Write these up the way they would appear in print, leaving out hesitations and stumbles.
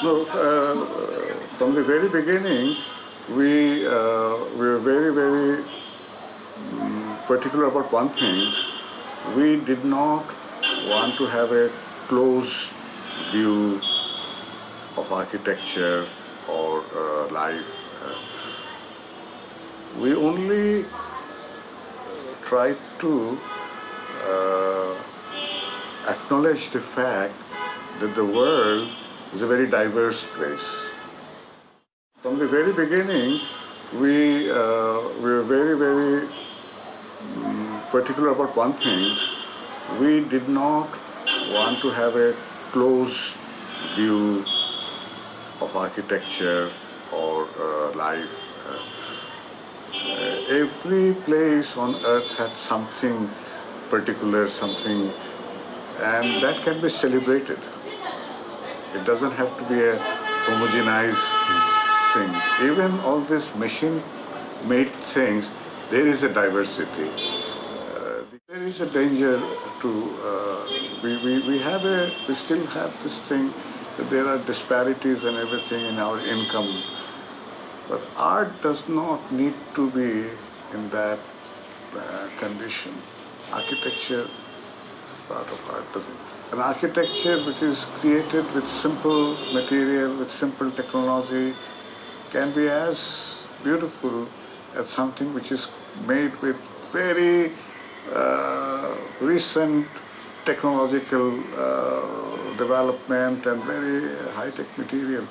No, from the very beginning, we were very particular about one thing. We did not want to have a closed view of architecture or life. We only tried to acknowledge the fact that the world is a very diverse place. From the very beginning, we were very particular about one thing. We did not want to have a closed view of architecture or life. Every place on earth had something particular, something, and that can be celebrated. It doesn't have to be a homogenized thing. Even all these machine-made things, there is a diversity. There is a danger to, we still have this thing that there are disparities and everything in our income. But art does not need to be in that condition. Architecture is part of art. An architecture which is created with simple material, with simple technology, can be as beautiful as something which is made with very recent technological development and very high-tech material.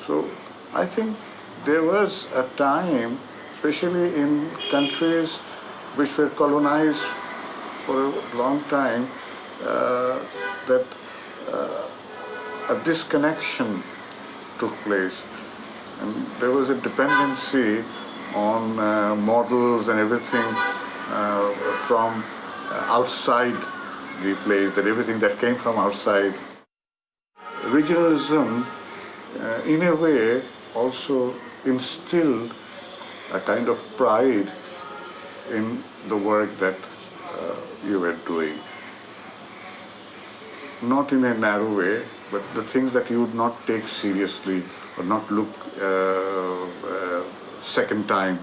So I think there was a time, especially in countries which were colonized for a long time, that a disconnection took place. And there was a dependency on models and everything from outside the place, that everything that came from outside. Regionalism, in a way, also instilled a kind of pride in the work that you were doing. Not in a narrow way, but the things that you would not take seriously or not look second time,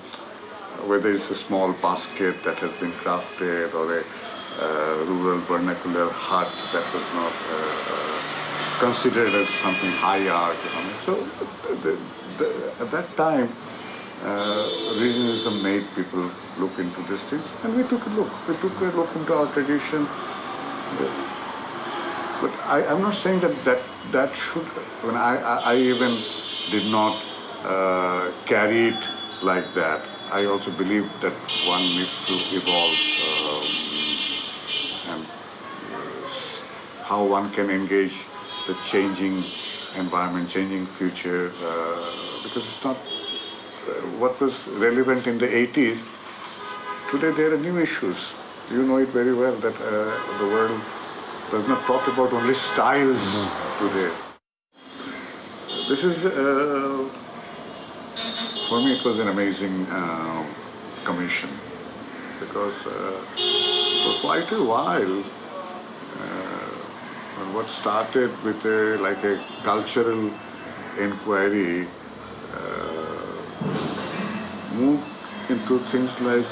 whether it's a small basket that has been crafted or a rural vernacular hut that was not considered as something high art. So at that time, regionalism made people look into these things, and we took a look. We took a look into our tradition. But I'm not saying that should. I mean, I even did not carry it like that. I also believe that one needs to evolve and how one can engage the changing environment, changing future, because it's not what was relevant in the 80s. Today there are new issues. You know it very well that the world does not talk about only styles today. This is, for me, it was an amazing commission, because for quite a while, what started with like a cultural inquiry moved into things like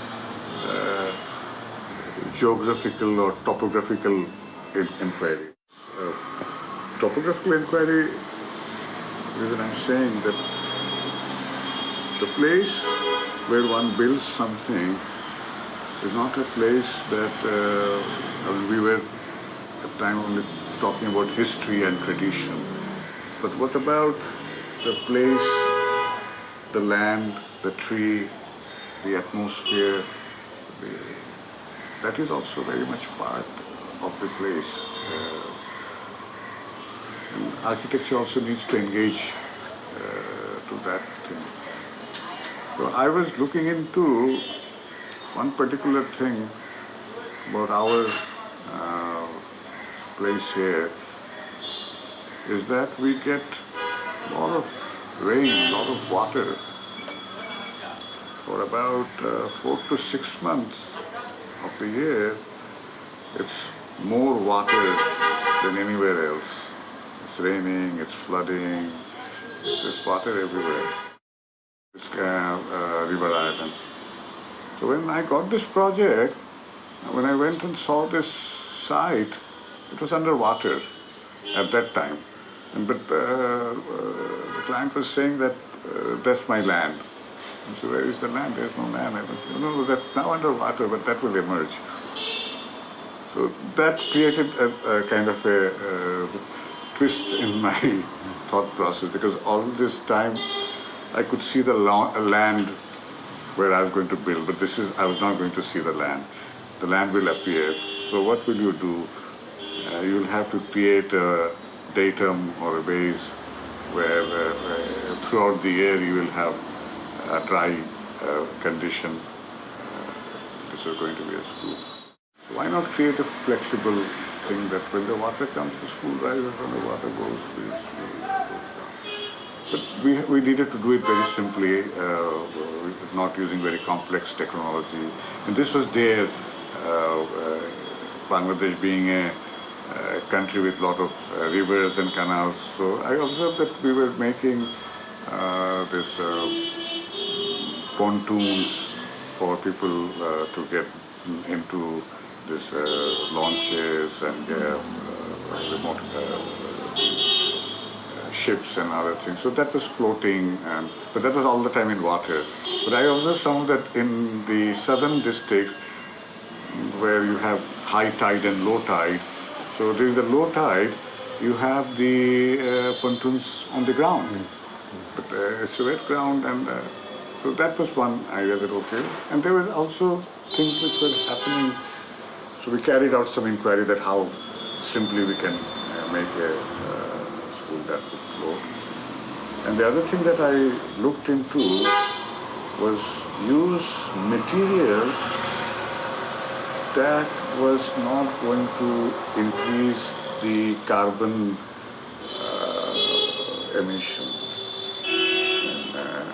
geographical or topographical inquiry. Topographical inquiry, the reason I'm saying that the place where one builds something is not a place that we were at the time only talking about history and tradition. But what about the place, the land, the tree, the atmosphere? That is also very much part of the place. And architecture also needs to engage to that thing. So I was looking into one particular thing about our place here, is that we get a lot of rain, a lot of water for about 4 to 6 months of the year. It's more water than anywhere else. It's raining, it's flooding, There's water everywhere. This river island. So when I got this project, when I went and saw this site, it was underwater at that time. But the client was saying that that's my land. I said, where is the land? There's no land. I said, no, that's now underwater, but that will emerge. So that created a kind of a twist in my thought process, because all this time I could see the land where I was going to build, but I was not going to see the land. The land will appear. So what will you do? You will have to create a datum or a base where throughout the year you will have a dry condition. This is going to be a school. So why not create a flexible thing that when the water comes, the school rises, when the water goes, the school goes down. But we needed to do it very simply, not using very complex technology. And this was there, Bangladesh being a country with a lot of rivers and canals. So I observed that we were making this pontoons for people to get into this launches and remote ships and other things. So that was floating, but that was all the time in water. But I observed some of that in the southern districts where you have high tide and low tide. So during the low tide, you have the pontoons on the ground. But it's a wet ground, and so that was one idea that, okay. And there were also things which were happening. So we carried out some inquiry that how simply we can make a school that would float. And the other thing that I looked into was use material that was not going to increase the carbon emission. And,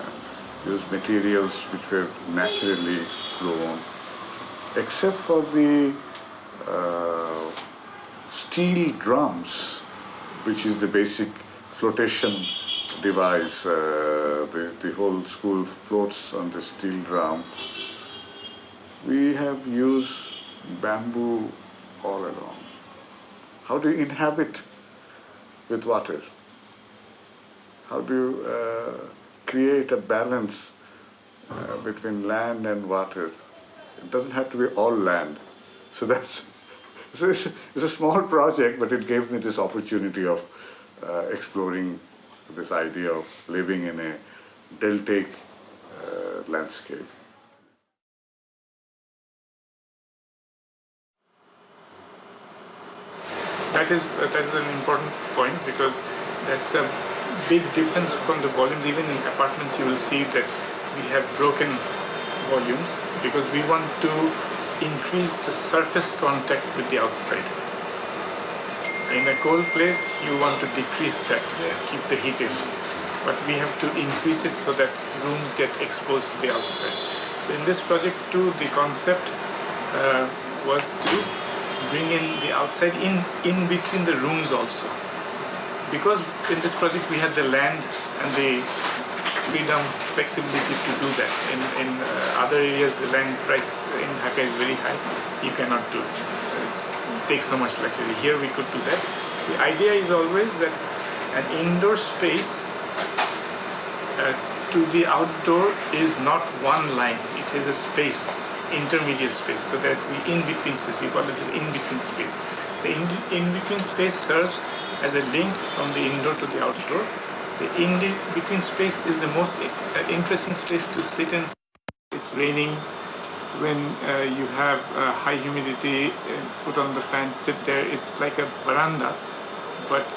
use materials which were naturally grown, except for the steel drums, which is the basic flotation device. The whole school floats on the steel drum. We have used bamboo all along. How do you inhabit with water? How do you create a balance between land and water? It doesn't have to be all land. So it's a small project, but it gave me this opportunity of exploring this idea of living in a deltaic landscape. That is an important point, because that's a big difference from the volumes. Even in apartments, you will see that we have broken volumes because we want to increase the surface contact with the outside. In a cold place, you want to decrease that, keep the heat in. But we have to increase it so that rooms get exposed to the outside. So in this project too, the concept was to bring in the outside in between the rooms also. Because in this project we had the land and the freedom, flexibility to do that. In other areas, the land price in Dhaka is very high. You cannot take so much luxury. Here we could do that. The idea is always that an indoor space to the outdoor is not one line. It is a space, intermediate space. So that's the in-between space. We call it the in-between space. The in-between space serves as a link from the indoor to the outdoor. The in-between space is the most interesting space to sit in. It's raining. When you have high humidity, put on the fan, sit there. It's like a veranda, but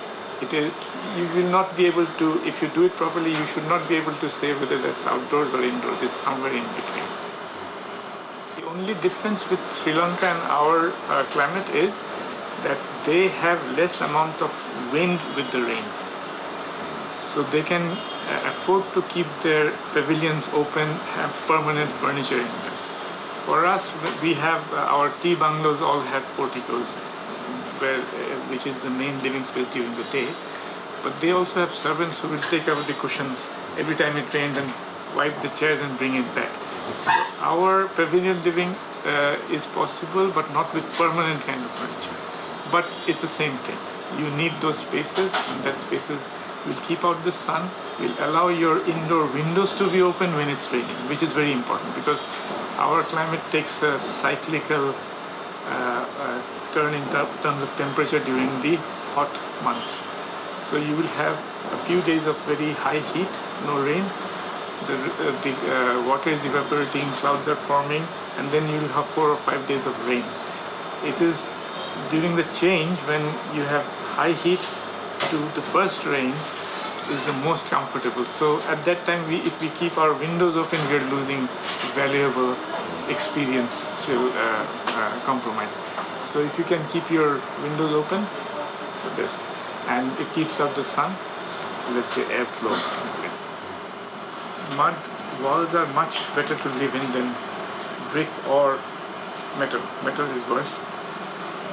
you will not be able to, if you do it properly, you should not be able to say whether that's outdoors or indoors. It's somewhere in between. The only difference with Sri Lanka and our climate is that they have less amount of wind with the rain. So they can afford to keep their pavilions open, have permanent furniture in them. For us, we have our tea bungalows all have porticos, which is the main living space during the day. but they also have servants who will take out the cushions every time it rains and wipe the chairs and bring it back. So our pavilion living is possible, but not with permanent kind of furniture. But it's the same thing. You need those spaces, and that spaces will keep out the sun, will allow your indoor windows to be open when it's raining, which is very important because our climate takes a cyclical turn in terms of temperature during the hot months. So you will have a few days of very high heat, no rain, the water is evaporating, clouds are forming, and then you will have 4 or 5 days of rain. It is during the change when you have high heat to the first rains is the most comfortable. So at that time, if we keep our windows open, we are losing valuable experience to compromise. So if you can keep your windows open, the best. And it keeps out the sun, let's say airflow. Mud walls are much better to live in than brick or metal. Metal is worse.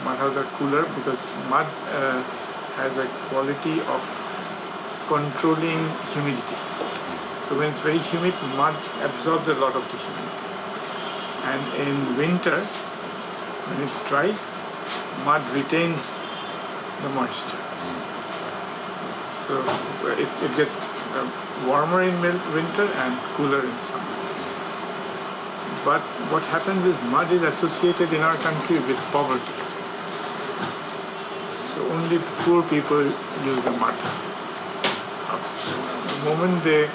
Mud houses are cooler because mud has a quality of controlling humidity. So when it's very humid, mud absorbs a lot of the humidity. And in winter, when it's dry, mud retains the moisture. So it gets warmer in winter and cooler in summer. But what happens is mud is associated in our country with poverty. So only the poor people use the mud house. The moment they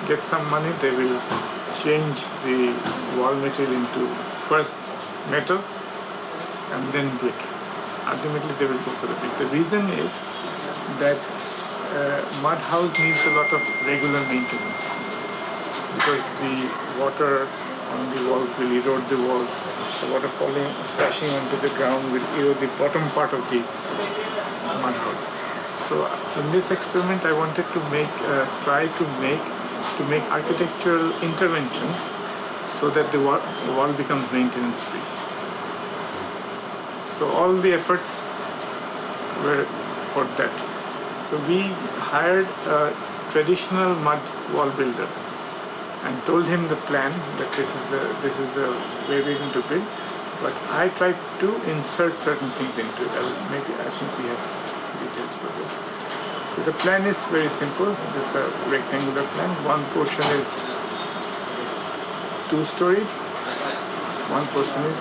get some money, they will change the wall material into first metal and then brick. Ultimately, they will go for the brick. The reason is that mud house needs a lot of regular maintenance because the water on the walls will erode the walls. The water falling, splashing onto the ground will erode the bottom part of the mud house. So in this experiment, I wanted to try to make architectural interventions so that the wall becomes maintenance free. So all the efforts were for that. So we hired a traditional mud wall builder and told him the plan that this is the way we're going to build. But I tried to insert certain things into it. I think we have details for this. So the plan is very simple. This is a rectangular plan. One portion is 2-story. One portion is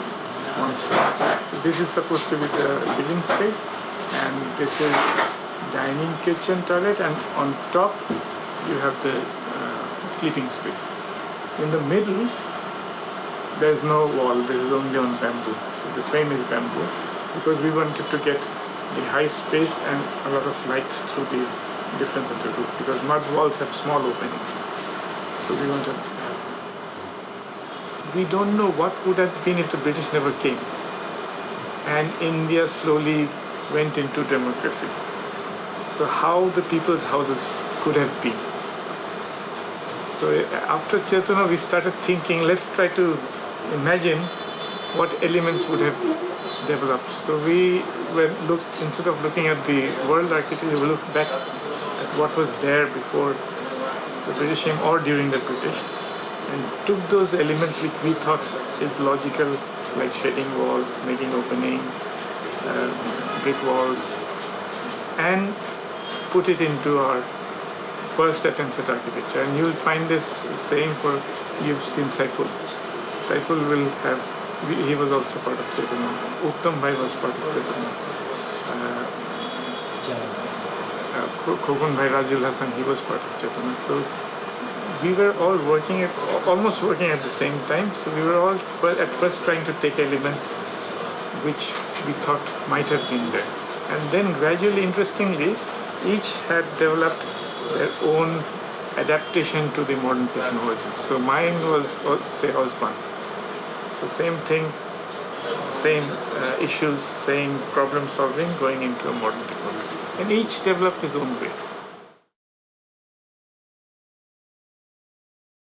1 story. So this is supposed to be the living space, and this is dining, kitchen, toilet, and on top you have the sleeping space. In the middle, there is no wall. This is only on bamboo. So the frame is bamboo because we wanted to get the high space and a lot of light through the difference of the roof because mud walls have small openings. So we wanted. We don't know what would have been if the British never came and India slowly went into democracy. So how the people's houses could have been. So after Chetana, we started thinking, let's try to imagine what elements would have developed. So we instead of looking at the world architecture, we looked back at what was there before the British came or during the British, and took those elements which we thought is logical, like shading walls, making openings, brick walls, and put it into our first attempts at architecture. And you will find this saying you've seen Saif Ul. Saif Ul will have, he was also part of Chetana. Uttam Bhai was part of Chetana. Khokun Bhai Rajul Hassan, he was part of Chetana. So we were all almost working at the same time. So we were all at first trying to take elements which we thought might have been there. And then gradually, interestingly, each had developed their own adaptation to the modern technology. So mine was, say, Osborne. So same thing, same issues, same problem solving going into a modern technology. And each developed his own way.